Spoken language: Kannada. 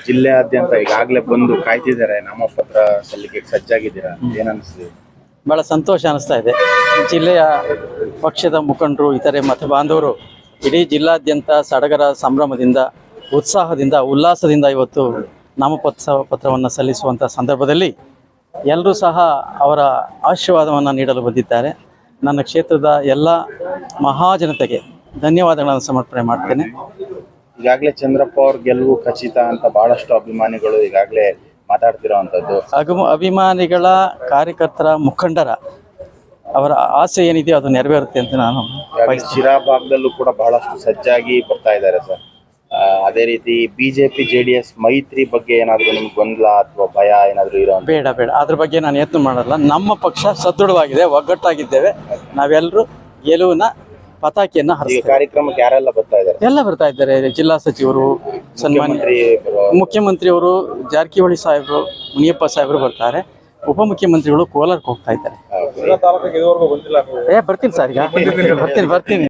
ಜಿಲ್ಲೆಯಾದ್ಯಂತ ಈಗಾಗಲೇ ಬಂದು ಕಾಯ್ತಿದ್ದಾರೆ, ನಾಮಪತ್ರ ಸಲ್ಲಿಕೆಗೆ ಸಜ್ಜಾಗಿದ್ದೀರಾ, ಏನನ್ನಿಸ್ತಿದೆ? ಭಾಳ ಸಂತೋಷ ಅನಿಸ್ತಾ ಇದೆ. ಜಿಲ್ಲೆಯ ಪಕ್ಷದ ಮುಖಂಡರು, ಇತರೆ ಮತ ಬಾಂಧವರು ಇಡೀ ಜಿಲ್ಲಾದ್ಯಂತ ಸಡಗರ ಸಂಭ್ರಮದಿಂದ, ಉತ್ಸಾಹದಿಂದ, ಉಲ್ಲಾಸದಿಂದ ಇವತ್ತು ನಾಮಪತ್ರವನ್ನು ಸಲ್ಲಿಸುವಂಥ ಸಂದರ್ಭದಲ್ಲಿ ಎಲ್ಲರೂ ಸಹ ಅವರ ಆಶೀರ್ವಾದವನ್ನು ನೀಡಲು ಬಂದಿದ್ದಾರೆ. ನನ್ನ ಕ್ಷೇತ್ರದ ಎಲ್ಲ ಮಹಾಜನತೆಗೆ ಧನ್ಯವಾದಗಳನ್ನು ಸಮರ್ಪಣೆ ಮಾಡ್ತೇನೆ. ಈಗಾಗಲೇ ಚಂದ್ರಪ್ಪ ಅವ್ರ ಗೆಲುವು ಖಚಿತ ಅಂತ ಬಹಳಷ್ಟು ಅಭಿಮಾನಿಗಳು ಈಗಾಗಲೇ ಮಾತಾಡ್ತಿರೋವಂಥದ್ದು. ಅಭಿಮಾನಿಗಳ, ಕಾರ್ಯಕರ್ತರ, ಮುಖಂಡರ ಅವರ ಆಸೆ ಏನಿದೆಯೋ ಅದು ನೆರವೇರುತ್ತೆ ಅಂತ ನಾನು ಶಿರಾ ಭಾಗದಲ್ಲೂ ಕೂಡ ಬಹಳಷ್ಟು ಸಜ್ಜಾಗಿ ಬರ್ತಾ ಇದ್ದಾರೆ ಸರ್. ಅದೇ ರೀತಿ ಬಿಜೆಪಿ JDS ಮೈತ್ರಿ ಬಗ್ಗೆ ಏನಾದರೂ ನಿಮ್ಗೆ ಗೊಂದಲ ಅಥವಾ ಭಯ ಏನಾದರೂ ಇರೋ? ಬೇಡ, ಅದ್ರ ಬಗ್ಗೆ ನಾನು ಯತ್ನ ಮಾಡಲ್ಲ. ನಮ್ಮ ಪಕ್ಷ ಸದೃಢವಾಗಿದೆ, ಒಗ್ಗಟ್ಟಾಗಿದ್ದೇವೆ. ನಾವೆಲ್ಲರೂ ಗೆಲುವಿನ ಪತಾಕಿಯನ್ನು ಹಾರಿಸ್ತೇವೆ. ಕಾರ್ಯಕ್ರಮಕ್ಕೆ ಯಾರೆಲ್ಲ ಬರ್ತಾ ಇದ್ದಾರೆ? ಎಲ್ಲ ಬರ್ತಾ ಇದ್ದಾರೆ. ಜಿಲ್ಲಾ ಸಚಿವರು, ಸನ್ಮಾನ್ಯ ಮುಖ್ಯಮಂತ್ರಿಯವರು, ಜಾರಕಿಹೊಳಿ ಸಾಹೇಬರು, ಮುನಿಯಪ್ಪ ಸಾಹೇಬರು ಬರ್ತಾರೆ. ಉಪಮುಖ್ಯಮಂತ್ರಿಗಳು ಕೋಲಾರಕ್ಕೆ ಹೋಗ್ತಾ ಇದ್ದಾರೆ. ಬರ್ತೀನಿ ಸರ್, ಈಗ ಬರ್ತೀನಿ.